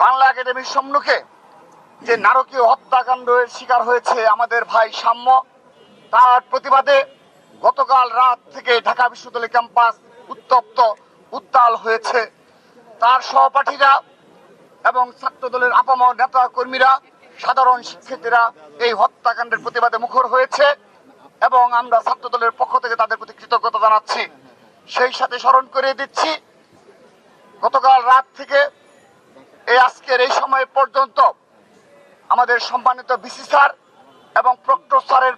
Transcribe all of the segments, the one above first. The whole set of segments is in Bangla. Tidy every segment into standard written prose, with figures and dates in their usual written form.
বাংলা একাডেমির সম্মুখে যে নারকীয় হত্যাকাণ্ডের শিকার হয়েছে আমাদের ভাই সাম্য, তার প্রতিবাদে গতকাল রাত থেকে ঢাকা বিশ্ববিদ্যালয় ক্যাম্পাস উত্তপ্ত উত্তাল হয়েছে। তার সহপাঠীরা এবং ছাত্রদলের আপামর নেতা কর্মীরা, সাধারণ শিক্ষার্থীরা এই হত্যাকাণ্ডের প্রতিবাদে মুখর হয়েছে এবং আমরা ছাত্রদলের পক্ষ থেকে তাদের প্রতি কৃতজ্ঞতা জানাচ্ছি। সেই সাথে স্মরণ করিয়ে দিচ্ছি, গতকাল রাত থেকে আজকের এই সময় পর্যন্ত আমাদের সম্মানিত বিসি স্যার এবং প্রক্টর স্যারের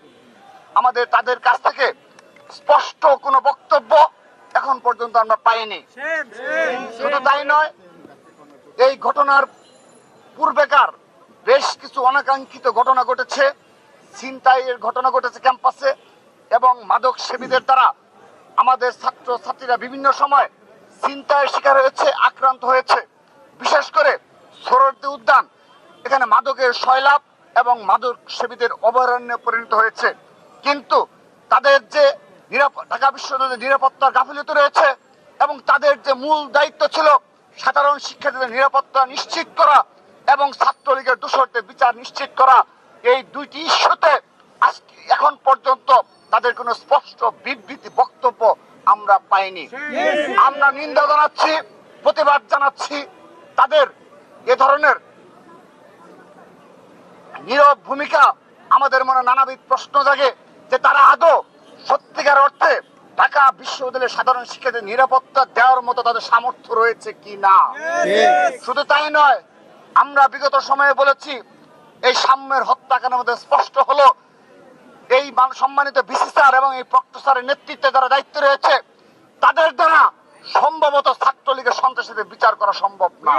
তাদের কাছ থেকে স্পষ্ট কোনো বক্তব্য এখন পর্যন্ত আমরা পাইনি। শুধু তাই নয়, এই ঘটনার পূর্বেকার বেশ কিছু অনাকাঙ্ক্ষিত ঘটনা ঘটেছে। ছিনতাইয়ের ঘটনা ঘটেছে ক্যাম্পাসে এবং মাদক সেবীদের দ্বারা আমাদের ছাত্র ছাত্রীরা বিভিন্ন সময় ছিনতাইয়ের শিকার হয়েছে, আক্রান্ত হয়েছে। বিশেষ করে সোহরাওয়ার্দী উদ্যান, এখানে মাদকের সয়লাভ এবং মাদক সেবীদের অভয়ারণ্যে পরিণত হয়েছে। কিন্তু তাদের যে ঢাকা বিশ্ববিদ্যালয়ের নিরাপত্তার গাফিলতি রয়েছে এবং তাদের যে মূল দায়িত্ব ছিল সাধারণ শিক্ষার্থীদের নিরাপত্তা নিশ্চিত করা এবং ছাত্রলীগের দোষরদের বিচার নিশ্চিত করা, এই দুইটি ইস্যুতে এখন পর্যন্ত তাদের কোনো স্পষ্ট বিবৃতি বক্তব্য আমরা পাইনি। আমরা নিন্দা জানাচ্ছি, প্রতিবাদ জানাচ্ছি। তাদের এ ধরনের নীরব ভূমিকা আমাদের মনে নানাবিধ প্রশ্ন জাগে যে তারা আদৌ সত্যিকার অর্থে ঢাকা বিশ্ববিদ্যালয়ের সাধারণ শিক্ষার্থীদের নিরাপত্তা দেওয়ার মতো তাদের সামর্থ্য রয়েছে কি না। শুধু তাই নয়, আমরা বিগত সময়ে বলেছি এই সাম্যের হত্যাকাণ্ডের মধ্যে স্পষ্ট হলো এই সম্মানিত বিসি স্যার এবং এই প্রক্টর স্যারের নেতৃত্বে যারা দায়িত্ব রয়েছে তাদের দ্বারা সম্ভবত ছাত্রলীগের সন্ত্রাসীদের বিচার করা সম্ভব না।